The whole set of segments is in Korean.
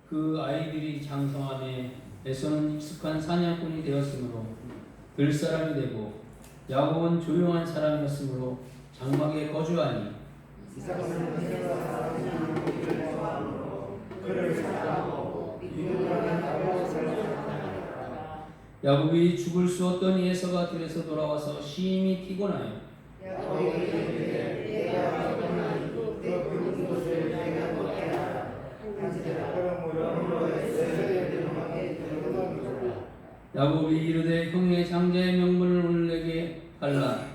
그 아이들이 장성함에 에서는 익숙한 사냥꾼이 되었으므로 들사람이 되고 야곱은 조용한 사람이었으므로 장막에 거주하니 야곱이 죽을 수 없더니 에서가 들에서 돌아와서 심히 피곤하여 야곱이 이르되 형의 장자의 명분을 오늘 내게 달라.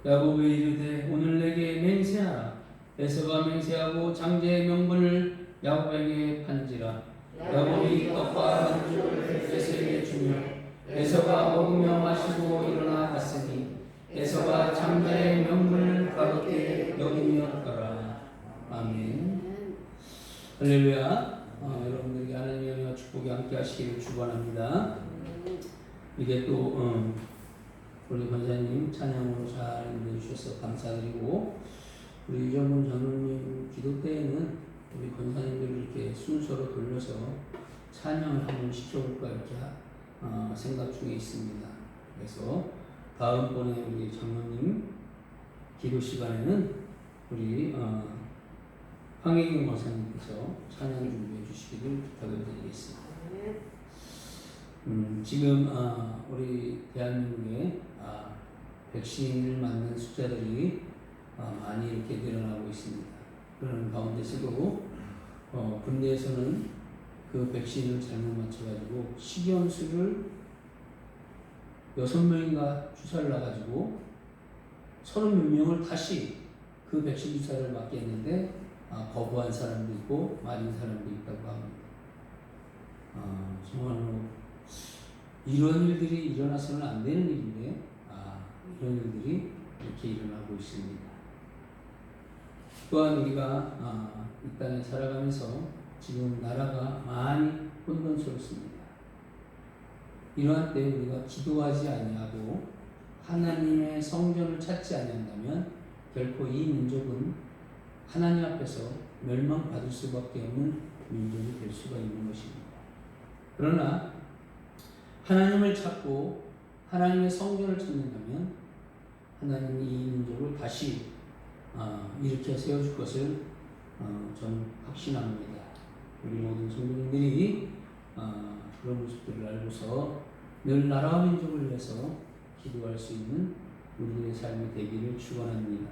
야곱이 이르되 오늘 내게 맹세하라. 에서가 맹세하고 장자의 명분을 야곱에게 판지라. 야곱이 떡과 반죽을 에서에게 주며 에서가 먹으며 마시고 일어나 갔으니 에서가 장자의 명분을 가볍게 여기었더라. 아멘. 할렐루야. 여러분들에게 하나님의 은혜와 축복이 함께 하시기를 축원합니다. 이게 또 우리 권사님 찬양으로 잘 인도해주셔서 감사드리고, 우리 이정문 장로님 기도 때에는 우리 권사님들을 이렇게 순서로 돌려서 찬양을 한번 시켜볼까 이렇게 생각 중에 있습니다. 그래서 다음번에 우리 장로님 기도 시간에는 우리 황혜경 권사님께서 찬양 준비해 주시기를 부탁을 드리겠습니다. 지금 우리 대한민국에 백신을 맞는 숫자들이 많이 이렇게 늘어나고 있습니다. 그런 가운데서도 군대에서는 그 백신을 잘못 맞춰가지고 식염수를 6명인가 주사를 놔가지고 30몇 명을 다시 그 백신 주사를 맞게 했는데 거부한 사람도 있고 맞은 사람도 있다고 합니다. 정말 이런 일들이 일어나서는 안 되는 일인데 이런 일들이 이렇게 일어나고 있습니다. 또한 우리가 이 땅에 살아가면서 지금 나라가 많이 혼돈스럽습니다. 이러한 때 우리가 기도하지 아니하고 하나님의 성전을 찾지 아니한다면 결코 이 민족은 하나님 앞에서 멸망받을 수밖에 없는 민족이 될 수가 있는 것입니다. 그러나 하나님을 찾고 하나님의 성전을 찾는다면 하나님이 이 민족을 다시 일으켜 세워줄 것을 저는 확신합니다. 우리 모든 성도님들이 그런 모습들을 알고서 늘 나라와 민족을 위해서 기도할 수 있는 우리의 삶이 되기를 축원합니다.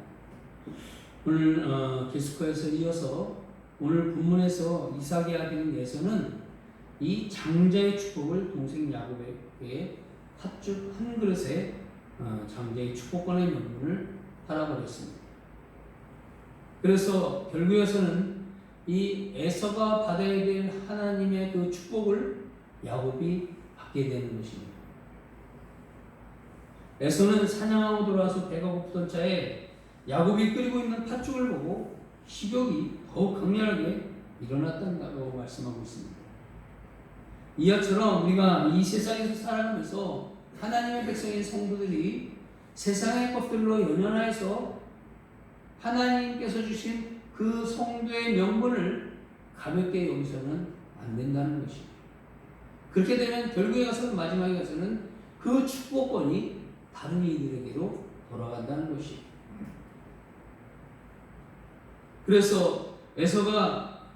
오늘 기스코에서 이어서 오늘 본문에서 이삭의 아들인 에서는 이 장자의 축복을 동생 야곱에게 팥죽 한 그릇에 장자의 축복권의 명분을 팔아버렸습니다. 그래서 결국에서는 이 에서가 받아야 될 하나님의 그 축복을 야곱이 받게 되는 것입니다. 에서는 사냥하고 돌아와서 배가 고프던 차에 야곱이 끓이고 있는 팥죽을 보고 식욕이 더욱 강렬하게 일어났다고 말씀하고 있습니다. 이처럼 우리가 이 세상에서 살아가면서 하나님의 백성인 성도들이 세상의 것들로 연연하여서 하나님께서 주신 그 성도의 명분을 가볍게 여기서는 안 된다는 것입니다. 그렇게 되면 결국에 가서 마지막에 가서는 그 축복권이 다른 이들에게로 돌아간다는 것입니다. 그래서 에서가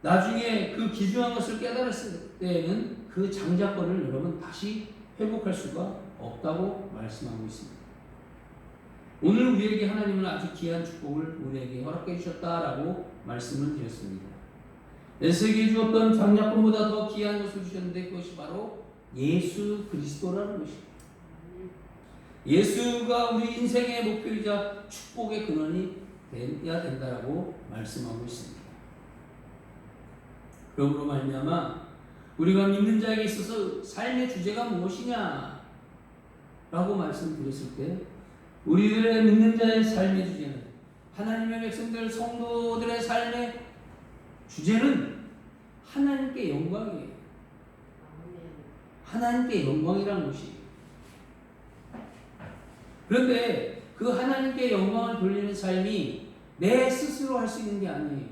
나중에 그 기중한 것을 깨달았을 때에는 그 장자권을 여러분 다시 회복할 수가 없다고 말씀하고 있습니다. 오늘 우리에게 하나님은 아주 귀한 축복을 우리에게 허락해 주셨다라고 말씀을 드렸습니다. 에서에게 주었던 장자권보다 더 귀한 것을 주셨는데 그것이 바로 예수 그리스도라는 것입니다. 예수가 우리 인생의 목표이자 축복의 근원이 되어야 된다라고 말씀하고 있습니다. 그러므로 말미암아 우리가 믿는 자에게 있어서 삶의 주제가 무엇이냐 라고 말씀드렸을 때 우리들의 믿는 자의 삶의 주제는 하나님의 백성들 성도들의 삶의 주제는 하나님께 영광이에요. 하나님께 영광이라는 것이. 그런데 그 하나님께 영광을 돌리는 삶이 내 스스로 할 수 있는 게 아니에요.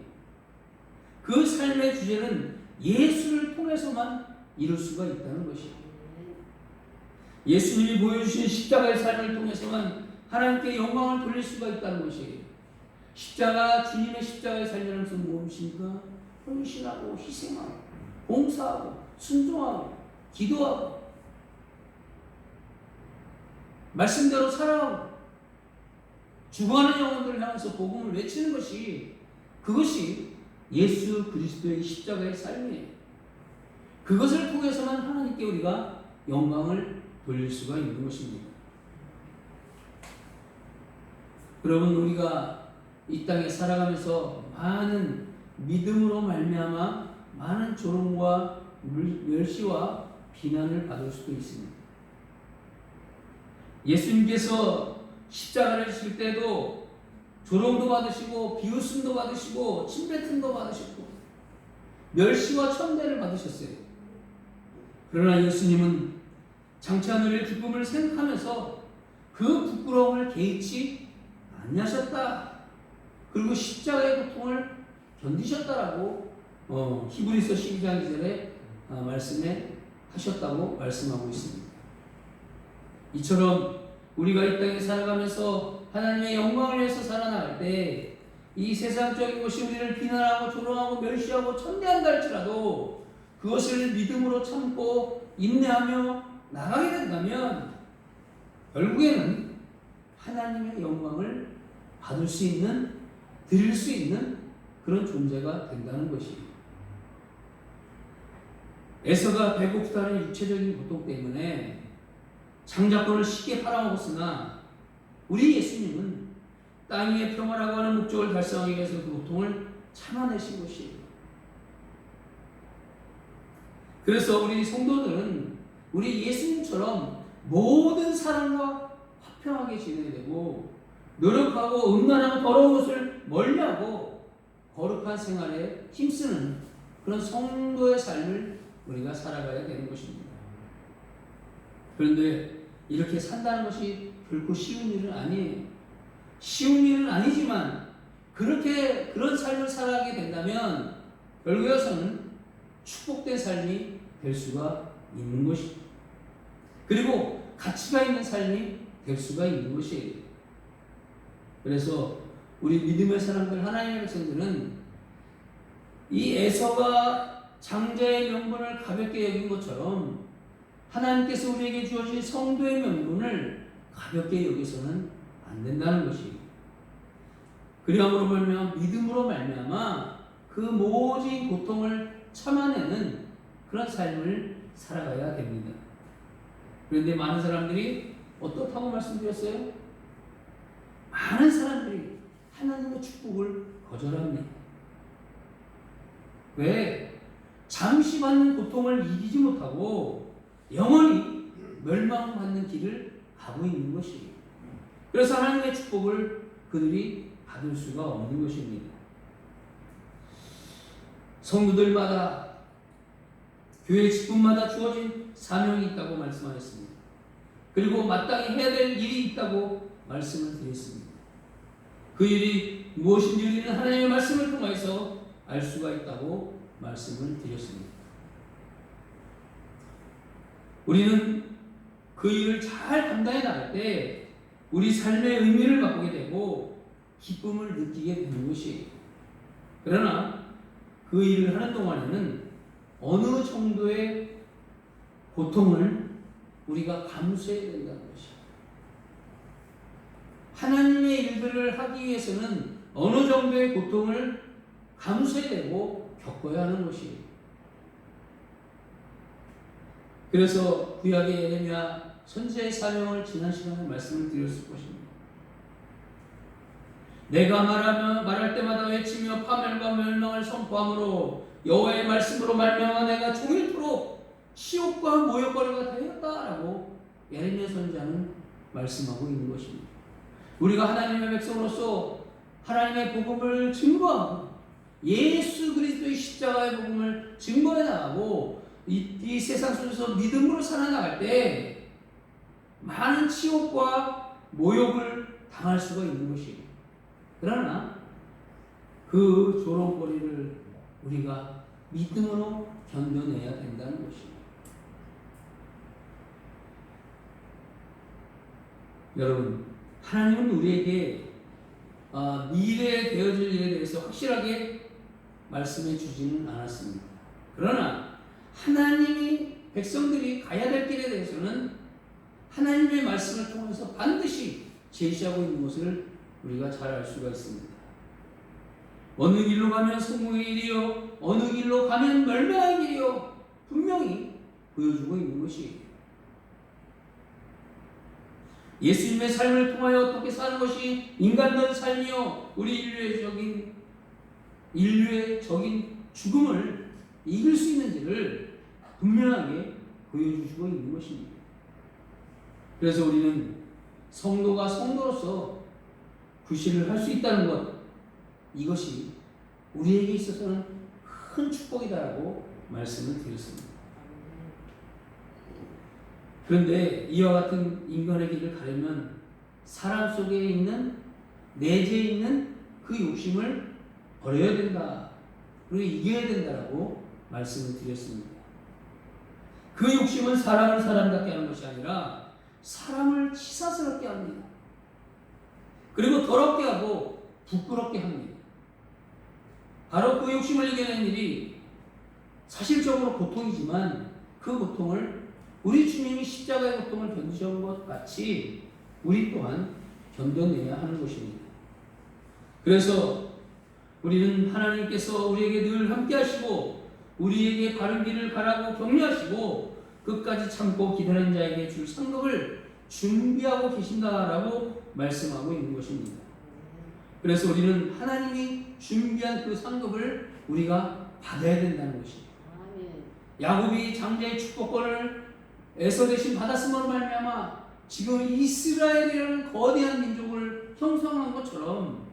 그 삶의 주제는 예수를 통해서만 이룰 수가 있다는 것이에요. 예수님이 보여주신 십자가의 삶을 통해서만 하나님께 영광을 돌릴 수가 있다는 것이에요. 주님의 십자가의 삶이라는 것은 무엇입니까? 헌신하고 희생하고 봉사하고 순종하고 기도하고 말씀대로 살아가고 죽어가는 영혼들을 향해서 복음을 외치는 그것이 예수 그리스도의 십자가의 삶이에요. 그것을 통해서만 하나님께 우리가 영광을 돌릴 수가 있는 것입니다. 여러분, 우리가 이 땅에 살아가면서 많은 믿음으로 말미암아 많은 조롱과 멸시와 비난을 받을 수도 있습니다. 예수님께서 십자가를 지실 때도 조롱도 받으시고 비웃음도 받으시고 침뱉음도 받으시고 멸시와 천대를 받으셨어요. 그러나 예수님은 장차 누릴 기쁨을 생각하면서 그 부끄러움을 개의치 아니하셨다. 그리고 십자가의 고통을 견디셨다라고 히브리서 12장 2절에 말씀해 하셨다고 말씀하고 있습니다. 이처럼 우리가 이 땅에 살아가면서 하나님의 영광을 위해서 살아나갈 때 이 세상적인 것이 우리를 비난하고 조롱하고 멸시하고 천대한다 할지라도 그것을 믿음으로 참고 인내하며 나가게 된다면 결국에는 하나님의 영광을 받을 수 있는, 드릴 수 있는 그런 존재가 된다는 것이에요. 에서가 배고프다는 육체적인 고통 때문에 장자권을 쉽게 팔아먹었으나 우리 예수님은 땅 위의 평화라고 하는 목적을 달성하기 위해서 그 고통을 참아내신 것이에요. 그래서 우리 성도들은 우리 예수님처럼 모든 사람과 화평하게 지내야 되고 노력하고 음란하고 더러운 것을 멀리하고 거룩한 생활에 힘쓰는 그런 성도의 삶을 우리가 살아가야 되는 것입니다. 그런데 이렇게 산다는 것이 결코 쉬운 일은 아니에요. 쉬운 일은 아니지만 그런 삶을 살아가게 된다면 결국에서는 축복된 삶이 될 수가 있는 것입니다. 그리고 가치가 있는 삶이 될 수가 있는 것이에요. 그래서 우리 믿음의 사람들, 하나님의 백성들은 이 에서가 장자의 명분을 가볍게 여긴 것처럼 하나님께서 우리에게 주어진 성도의 명분을 가볍게 여기서는 안 된다는 것이에요. 그리함으로 말미암아 믿음으로 말미암아 그 모진 고통을 참아내는 그런 삶을 살아가야 됩니다. 그런데 많은 사람들이 어떻다고 말씀드렸어요? 많은 사람들이 하나님의 축복을 거절합니다. 왜? 잠시 받는 고통을 이기지 못하고 영원히 멸망받는 길을 가고 있는 것이에요. 그래서 하나님의 축복을 그들이 받을 수가 없는 것입니다. 성도들마다 교회 직분마다 주어진 사명이 있다고 말씀하셨습니다. 그리고 마땅히 해야 될 일이 있다고 말씀을 드렸습니다. 그 일이 무엇인지 우리는 하나님의 말씀을 통해서 알 수가 있다고 말씀을 드렸습니다. 우리는 그 일을 잘 감당해 나갈 때 우리 삶의 의미를 바꾸게 되고 기쁨을 느끼게 되는 것이에요. 그러나 그 일을 하는 동안에는 어느 정도의 고통을 우리가 감수해야 된다는 것이에요. 하나님의 일들을 하기 위해서는 어느 정도의 고통을 감수해야 되고 겪어야 하는 것이에요. 그래서 구약의 예레미야 선지자의 사명을 지난 시간에 말씀을 드렸을 것입니다. 내가 말할 때마다 외치며 파멸과 멸망을 선포함으로 여호와의 말씀으로 말미암아 내가 종일토록 치욕과 모욕거리가 되었다라고 예레미야 선지자는 말씀하고 있는 것입니다. 우리가 하나님의 백성으로서 하나님의 복음을 증거하고 예수 그리스도의 십자가의 복음을 증거해 나가고 이 세상 속에서 믿음으로 살아나갈 때 많은 치욕과 모욕을 당할 수가 있는 것이에요. 그러나 그 조롱거리를 우리가 믿음으로 견뎌내야 된다는 것입니다. 여러분, 하나님은 우리에게 미래에 되어질 일에 대해서 확실하게 말씀해 주지는 않았습니다. 그러나 하나님이 백성들이 가야 될 길에 대해서는 하나님의 말씀을 통해서 반드시 제시하고 있는 것을 우리가 잘 알 수가 있습니다. 어느 길로 가면 성공의 길이요, 어느 길로 가면 멸망의 길이요, 분명히 보여주고 있는 것이에요. 예수님의 삶을 통하여 어떻게 사는 것이 인간된 삶이요, 우리 인류의 적인 죽음을 이길 수 있는지를 분명하게 보여주시고 있는 것입니다. 그래서 우리는 성도가 성도로서 구실을 할 수 있다는 것, 이것이 우리에게 있어서는 큰 축복이다라고 말씀을 드렸습니다. 그런데 이와 같은 인간의 길을 가려면 사람 속에 있는, 내재에 있는 그 욕심을 버려야 된다, 그리고 이겨야 된다라고 말씀을 드렸습니다. 그 욕심은 사람을 사람답게 하는 것이 아니라 사람을 치사스럽게 합니다. 그리고 더럽게 하고 부끄럽게 합니다. 바로 그 욕심을 이겨낸 일이 사실적으로 고통이지만 그 고통을 우리 주님이 십자가의 고통을 견디신 것 같이 우리 또한 견뎌내야 하는 것입니다. 그래서 우리는 하나님께서 우리에게 늘 함께 하시고 우리에게 바른 길을 가라고 격려하시고 끝까지 참고 기다리는 자에게 줄 상급을 준비하고 계신다라고 말씀하고 있는 것입니다. 그래서 우리는 하나님이 준비한 그 상급을 우리가 받아야 된다는 것입니다. 야곱이 장자의 축복권을 에서 대신 받았음으로 말미암아 지금 이스라엘이라는 거대한 민족을 형성한 것처럼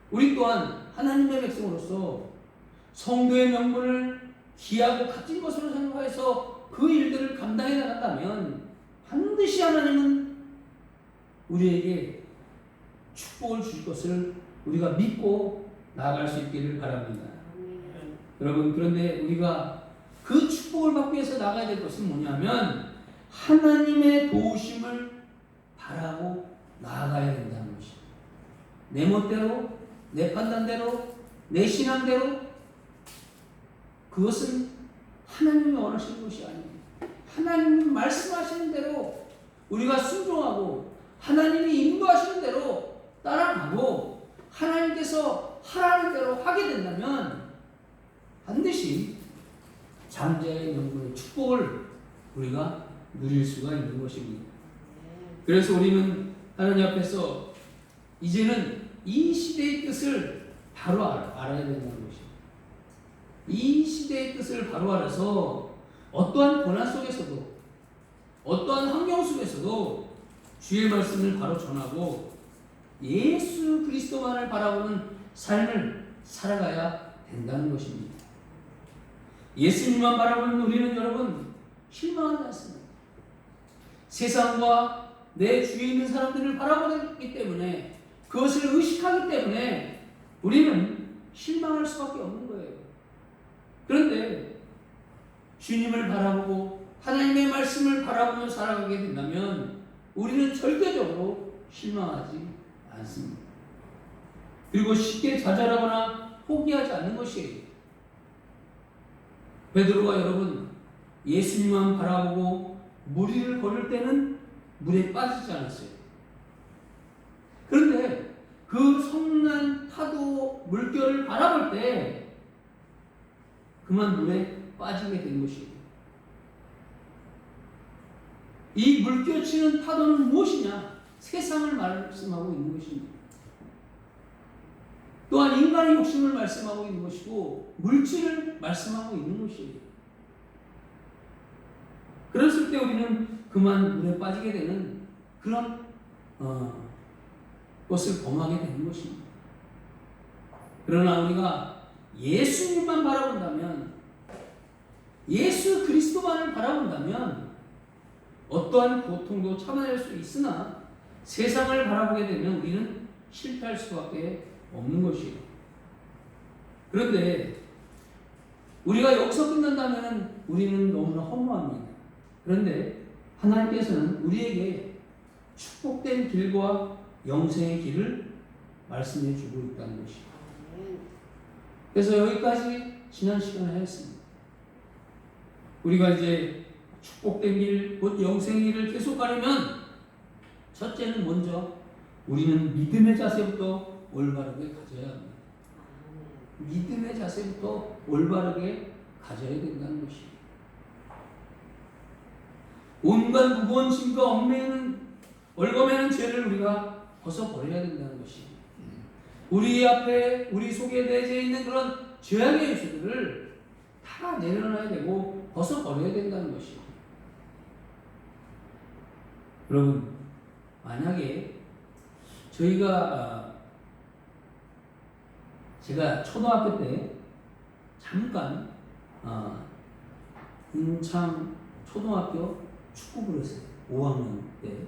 우리 또한 하나님의 백성으로서 성도의 명분을 귀하고 값진 것으로 생각해서 그 일들을 감당해 나간다면 반드시 하나님은 우리에게 축복을 주실 것을 우리가 믿고 나아갈 수 있기를 바랍니다. 여러분, 그런데 우리가 그 축복을 받기 위해서 나가야 될 것은 뭐냐면 하나님의 도우심을 바라고 나아가야 된다는 것입니다. 내 멋대로, 내 판단대로, 내 신앙대로, 그것은 하나님이 원하시는 것이 아닙니다. 하나님이 말씀하시는 대로 우리가 순종하고 하나님이 인도하시는 대로 따라가고 하나님께서 하라는 대로 하게 된다면 반드시 장자의 명분의 축복을 우리가 누릴 수가 있는 것입니다. 그래서 우리는 하나님 앞에서 이제는 이 시대의 뜻을 바로 알아야 된다는 것입니다. 이 시대의 뜻을 바로 알아서 어떠한 고난 속에서도 어떠한 환경 속에서도 주의 말씀을 바로 전하고 예수 그리스도만을 바라보는 삶을 살아가야 된다는 것입니다. 예수님만 바라보는 우리는 여러분 실망하지 않습니다. 세상과 내 주위에 있는 사람들을 바라보기 때문에 그것을 의식하기 때문에 우리는 실망할 수밖에 없는 거예요. 그런데 주님을 바라보고 하나님의 말씀을 바라보며 살아가게 된다면 우리는 절대적으로 실망하지 않습니다. 그리고 쉽게 좌절하거나 포기하지 않는 것이에요. 베드로가 여러분 예수님만 바라보고 무리를 걸을 때는 물에 빠지지 않았어요. 그런데 그 성난 파도 물결을 바라볼 때 그만 물에 빠지게 된 것이에요. 이 물결치는 파도는 무엇이냐? 세상을 말씀하고 있는 것입니다. 또한 인간의 욕심을 말씀하고 있는 것이고 물질을 말씀하고 있는 것이에요. 그랬을 때 우리는 그만 물에 빠지게 되는 그런 것을 범하게 되는 것입니다. 그러나 우리가 예수님만 바라본다면, 예수 그리스도만을 바라본다면 어떠한 고통도 참아낼 수 있으나 세상을 바라보게 되면 우리는 실패할 수밖에 없는 것이에요. 그런데 우리가 여기서 끝난다면 우리는 너무나 허무합니다. 그런데 하나님께서는 우리에게 축복된 길과 영생의 길을 말씀해 주고 있다는 것이에요. 그래서 여기까지 지난 시간에 하였습니다. 우리가 이제 축복된 길, 곧 영생의 길을 계속 가려면 첫째는 먼저 우리는 믿음의 자세부터 올바르게 가져야 합니다. 믿음의 자세부터 올바르게 가져야 된다는 것이에요. 온갖 무거운 짐과 얼거매는 죄를 우리가 벗어버려야 된다는 것이에요. 우리 앞에, 우리 속에 내재 있는 그런 죄악의 요소들을 다 내려놔야 되고 벗어버려야 된다는 것이에요. 여러분, 만약에 제가 초등학교 때 잠깐 인창 초등학교 축구부를 했어요. 5학년 때.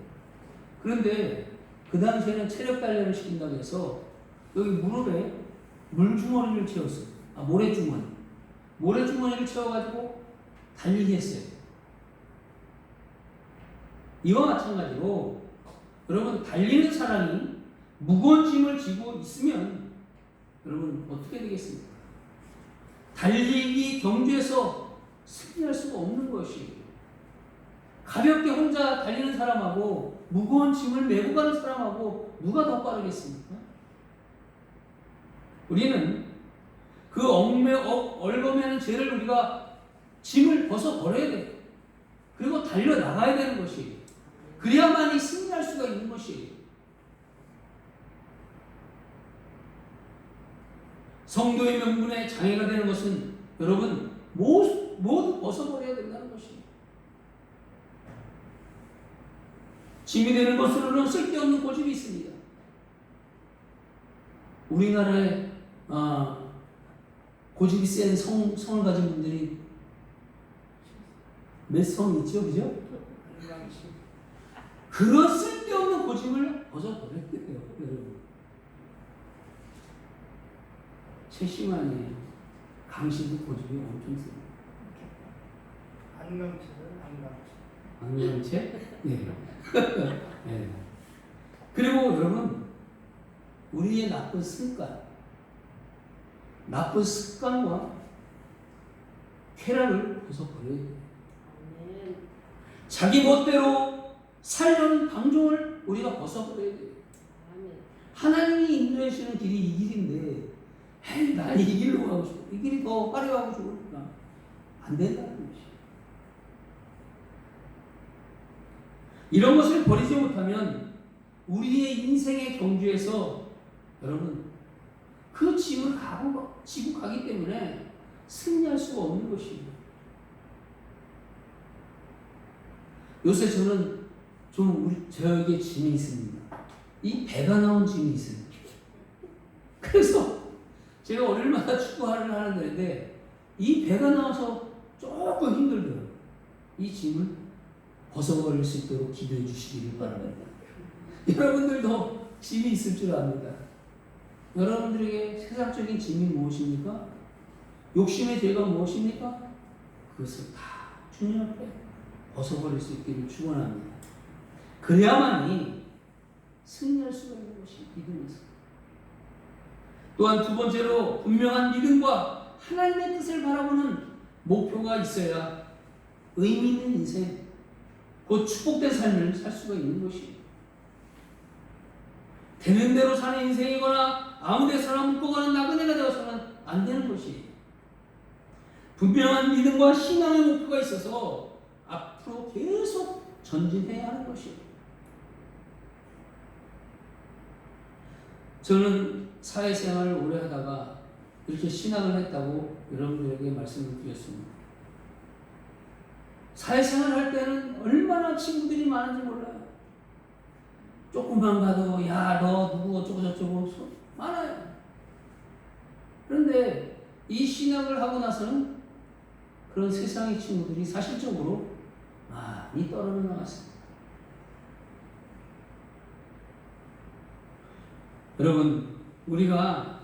그런데 그 당시에는 체력 단련을 시킨다고 해서 여기 무릎에 물주머니를 채웠어요. 모래주머니. 모래주머니를 채워가지고 달리기 했어요. 이와 마찬가지로 여러분, 달리는 사람이 무거운 짐을 지고 있으면 여러분 어떻게 되겠습니까? 달리기 경주에서 승리할 수가 없는 것이에요. 가볍게 혼자 달리는 사람하고 무거운 짐을 메고 가는 사람하고 누가 더 빠르겠습니까? 우리는 그 얼거매는 죄를 우리가 짐을 벗어버려야 돼요. 그리고 달려나가야 되는 것이에요. 그래야만이 승리할 수가 있는 것이에요. 성도의 명분에 장애가 되는 것은 여러분 모두 벗어버려야 된다는 것이에요. 짐이 되는 것으로는 쓸데없는 고집이 있습니다. 우리나라에 고집이 센 성을 가진 분들이 몇 성 있죠, 그죠? 그런 쓸데없는 고집을 벗어버려야 돼요, 여러분. 최심환이 강씨도 고집이 엄청 셉니다. 안경채? 네. 네. 그리고 여러분, 우리의 나쁜 습관과 쾌락을 벗어버려야 돼요. 자기 멋대로 살려는 방종을 우리가 벗어버려야 돼요. 하나님이 인도해 주시는 길이 이 길인데, 난 이 길로 가고 싶어. 이 길이 더 화려하고 좋으니까 안 된다는 것이에요. 이런 것을 버리지 못하면 우리의 인생의 경주에서 여러분 그 짐을 지고 가기 때문에 승리할 수가 없는 것이에요. 요새 저는 저에게 짐이 있습니다. 이 배가 나온 짐이 있습니다. 그래서 제가 어릴마다 축구를 하는데 이 배가 나와서 조금 힘들더라고요. 이 짐을 벗어버릴 수 있도록 기도해 주시기를 바랍니다. 여러분들도 짐이 있을 줄 압니다. 여러분들에게 세상적인 짐이 무엇입니까? 욕심의 죄가 무엇입니까? 그것을 다 주님 앞에 벗어버릴 수 있기를 축원합니다. 그래야만이 승리할 수가 있는 것이 믿음에서. 또한 두 번째로 분명한 믿음과 하나님의 뜻을 바라보는 목표가 있어야 의미 있는 인생, 곧 축복된 삶을 살 수가 있는 것이에요. 되는 대로 사는 인생이거나 아무 데서나 묶어가는 나그네가 되어서는 안 되는 것이에요. 분명한 믿음과 신앙의 목표가 있어서 앞으로 계속 전진해야 하는 것이에요. 저는 사회생활을 오래 하다가 이렇게 신앙을 했다고 여러분들에게 말씀을 드렸습니다. 사회생활을 할 때는 얼마나 친구들이 많은지 몰라요. 조금만 가도 야, 너 누구 어쩌고 저쩌고 많아요. 그런데 이 신앙을 하고 나서는 그런 세상의 친구들이 사실적으로 많이 떨어져 나갔습니다. 여러분, 우리가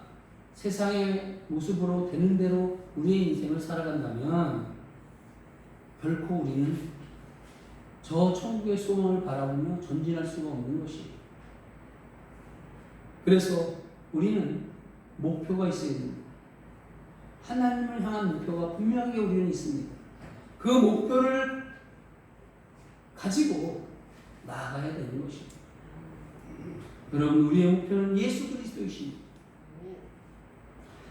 세상의 모습으로 되는 대로 우리의 인생을 살아간다면 결코 우리는 저 천국의 소망을 바라보며 전진할 수가 없는 것이에요. 그래서 우리는 목표가 있어야 됩니다. 하나님을 향한 목표가 분명하게 우리는 있습니다. 그 목표를 가지고 나아가야 되는 것입니다. 여러분, 우리의 목표는 예수 그리스도이십니다.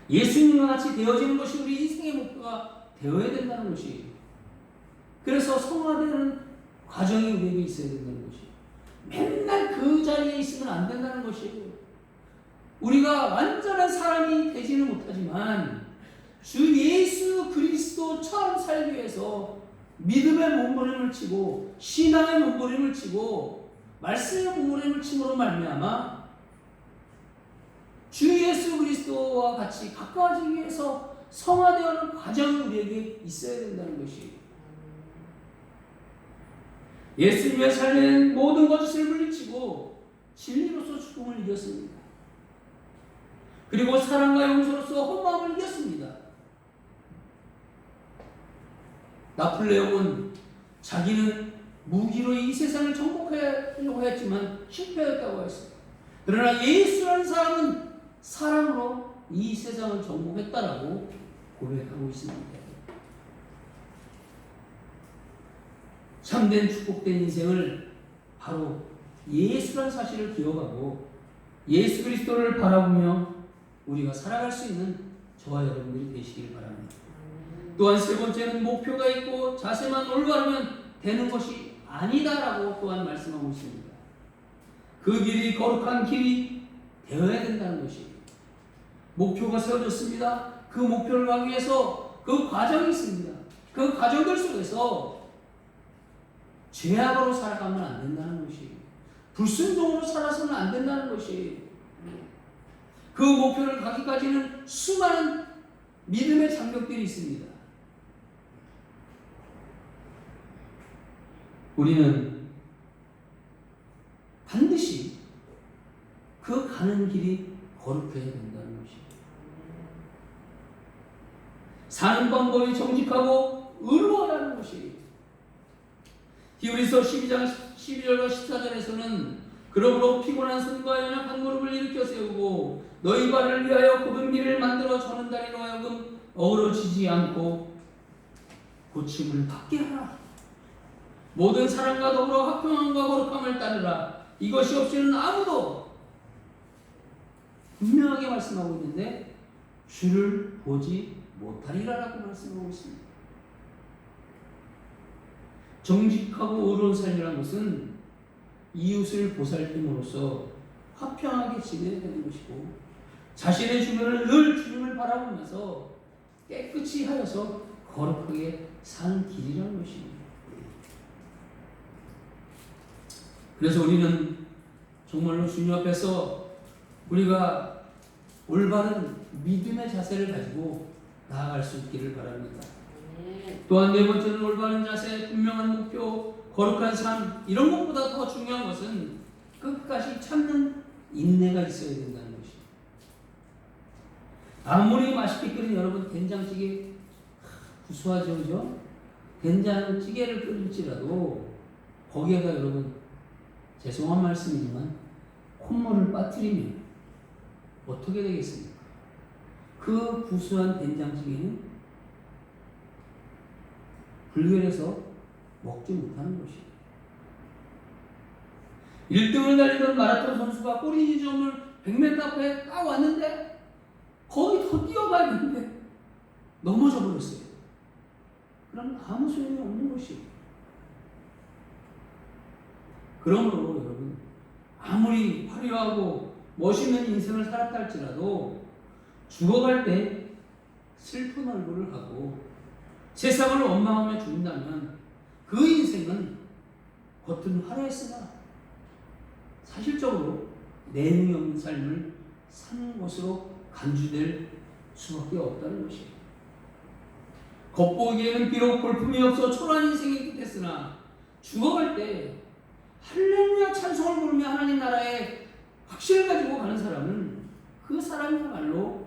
예수님과 같이 되어지는 것이 우리 인생의 목표가 되어야 된다는 것이에요. 그래서 성화되는 과정이 우리에게 있어야 된다는 것이에요. 맨날 그 자리에 있으면 안 된다는 것이에요. 우리가 완전한 사람이 되지는 못하지만 주 예수 그리스도처럼 살기 위해서 믿음의 몸부림을 치고 신앙의 몸부림을 치고 말씀의 몸부림을 침으로 말미암아 주 예수 그리스도와 같이 가까워지기 위해서 성화되어가는 과정이 우리에게 있어야 된다는 것이에요. 예수님의 삶은 모든 것을 물리치고 진리로서 죽음을 이겼습니다. 그리고 사랑과 용서로서 험함을 이겼습니다. 나폴레옹은 자기는 무기로 이 세상을 정복하려고 했지만 실패했다고 했습니다. 그러나 예수라는 사람은 사랑으로 이 세상을 정복했다라고 고백하고 있습니다. 참된 축복된 인생을 바로 예수라는 사실을 기억하고 예수 그리스도를 바라보며 우리가 살아갈 수 있는 저와 여러분들이 되시길 바랍니다. 또한 세 번째는 목표가 있고 자세만 올바르면 되는 것이 아니다라고 또한 말씀하고 있습니다. 그 길이 거룩한 길이 되어야 된다는 것이에요. 목표가 세워졌습니다. 그 목표를 가기 위해서 그 과정이 있습니다. 그 과정들 속에서 죄악으로 살아가면 안 된다는 것이에요. 불순종으로 살아서는 안 된다는 것이에요. 그 목표를 가기까지는 수많은 믿음의 장벽들이 있습니다. 우리는 반드시 그 가는 길이 거룩해야 된다는 것입니다. 사는 방법이 정직하고 의로워라는 것이에요. 히브리서 12장 12절과 14절에서는 그러므로 피곤한 손과 연약한 무릎을 일으켜 세우고 너희 발을 위하여 굽은 길을 만들어 저는 다리로 하여금 어우러지지 않고 고침을 받게 하라. 모든 사람과 더불어 화평함과 거룩함을 따르라. 이것이 없이는 아무도 분명하게 말씀하고 있는데 주를 보지 못하리라라고 말씀하고 있습니다. 정직하고 의로운 삶이라는 것은 이웃을 보살핌으로써 화평하게 지내야 되는 것이고 자신의 주변을 늘 주님을 바라보면서 깨끗이 하여서 거룩하게 사는 길이라는 것입니다. 그래서 우리는 정말로 주님 앞에서 우리가 올바른 믿음의 자세를 가지고 나아갈 수 있기를 바랍니다. 또한 네 번째는 올바른 자세, 분명한 목표, 거룩한 삶, 이런 것보다 더 중요한 것은 끝까지 참는 인내가 있어야 된다는 것입니다. 아무리 맛있게 끓인 여러분 된장찌개 구수하죠, 그죠? 된장찌개를 끓일지라도 거기에다 여러분 죄송한 말씀이지만 콧물을 빠뜨리면 어떻게 되겠습니까? 그 구수한 된장찌개는 불결해서 먹지 못하는 것이에요. 1등을 달리던 마라톤 선수가 꼬리 지점을 100m 앞에 딱 왔는데 거의 더 뛰어가야 되는데 넘어져 버렸어요. 그럼 아무 소용이 없는 것이에요. 그러므로 여러분 아무리 화려하고 멋있는 인생을 살았다 할지라도 죽어갈 때 슬픈 얼굴을 하고 세상을 원망하며 죽는다면 그 인생은 겉은 화려했으나 사실적으로 내용이 없는 삶을 사는 것으로 간주될 수밖에 없다는 것이에요. 겉보기에는 비록 볼품이 없어 초라한 인생이 됐으나 죽어갈 때 할렐루야 찬송을 부르며 하나님 나라의 확신을 가지고 가는 사람은 그 사람이야말로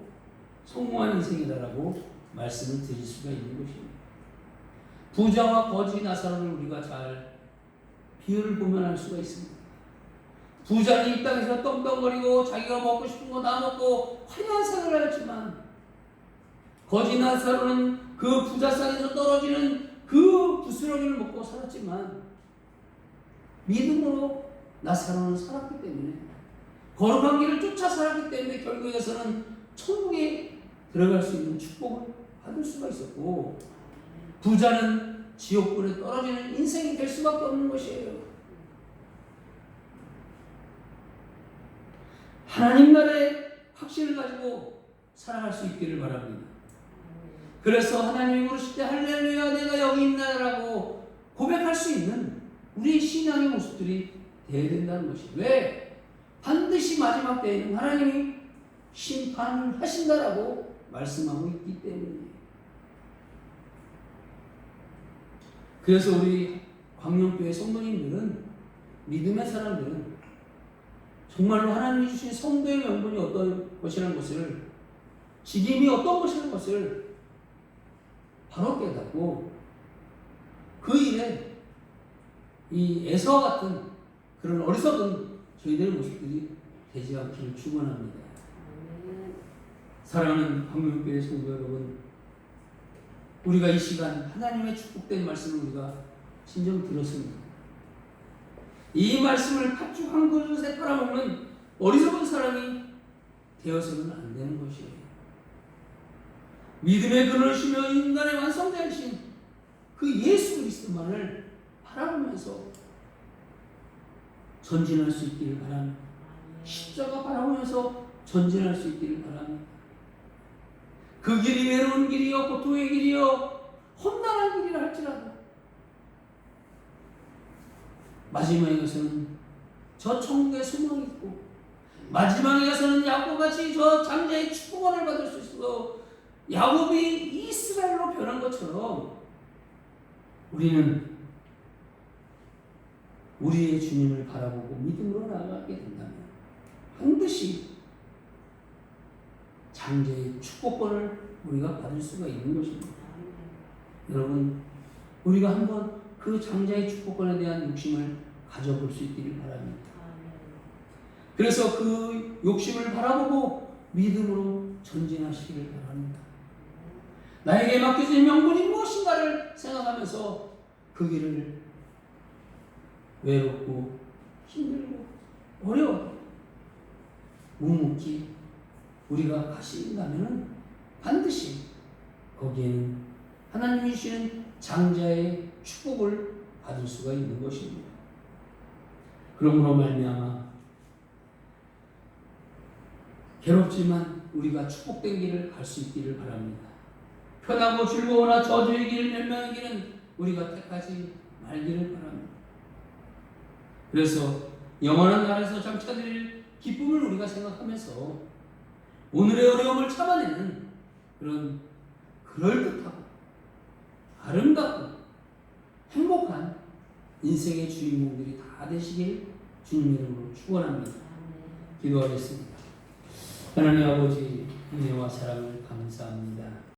성공한 인생이다라고 말씀을 드릴 수가 있는 것입니다. 부자와 거지 나사로를 우리가 잘 비유를 보면 알 수가 있습니다. 부자는 이 땅에서 떵떵거리고 자기가 먹고 싶은 거 다 먹고 화려한 생활을 하였지만, 거지 나사로는 그 부자상에서 떨어지는 그 부스러기를 먹고 살았지만 믿음으로 나사로는 살았기 때문에, 거룩한 길을 쫓아 살았기 때문에 결국에서는 천국에 들어갈 수 있는 축복을 받을 수가 있었고, 부자는 지옥불에 떨어지는 인생이 될 수밖에 없는 것이에요. 하나님 나라의 확신을 가지고 살아갈 수 있기를 바랍니다. 그래서 하나님이 부르실 때 할렐루야 내가 여기 있나라고 고백할 수 있는 우리 신앙의 모습들이 되어야 된다는 것이, 왜? 반드시 마지막 때에는 하나님이 심판을 하신다라고 말씀하고 있기 때문이에요. 그래서 우리 광명교회 성도님들은, 믿음의 사람들은 정말로 하나님이 주신 성도의 명분이 어떤 것이라는 것을, 직임이 어떤 것이라는 것을 바로 깨닫고 그 일에 이 에서와 같은 그런 어리석은 저희들의 모습들이 되지 않기를 축원합니다. 사랑하는 광명교회 성도 여러분, 우리가 이 시간 하나님의 축복된 말씀을 우리가 진정 들었습니다. 이 말씀을 팥죽 한 그릇에 빨아먹는 어리석은 사람이 되어서는 안 되는 것이에요. 믿음의 근원이시며 인간의 완성자이신 그 예수 그리스도만을 바라보면서 전진할 수 있기를 바랍니다. 십자가 바라보면서 전진할 수 있기를 바랍니다. 그 길이 외로운 길이요, 고통의 길이요, 험난한 길이라 할지라도 마지막에 가서는 저 천국의 소망이 있고, 마지막에 가서는 야곱같이 저 장자의 축복을 받을 수 있어 야곱이 이스라엘로 변한 것처럼 우리는 우리의 주님을 바라보고 믿음으로 나아가게 된다면 반드시 장자의 축복권을 우리가 받을 수가 있는 것입니다. 여러분, 우리가 한번 그 장자의 축복권에 대한 욕심을 가져볼 수 있기를 바랍니다. 그래서 그 욕심을 바라보고 믿음으로 전진하시기를 바랍니다. 나에게 맡겨진 명분이 무엇인가를 생각하면서 그 길을 외롭고 힘들고 어려워 묵묵히 우리가 가신다면 반드시 거기에는 하나님이 주시는 장자의 축복을 받을 수가 있는 것입니다. 그러므로 말미암아 괴롭지만 우리가 축복된 길을 갈 수 있기를 바랍니다. 편하고 즐거우나 저주의 길, 멸망의 길은 우리가 택하지 말기를 바랍니다. 그래서 영원한 나라에서 장차될 기쁨을 우리가 생각하면서 오늘의 어려움을 참아내는 그런 그럴듯하고 아름답고 행복한 인생의 주인공들이 다 되시길 주님 이름으로 축원합니다. 기도하겠습니다. 하나님 아버지, 은혜와 사랑을 감사합니다.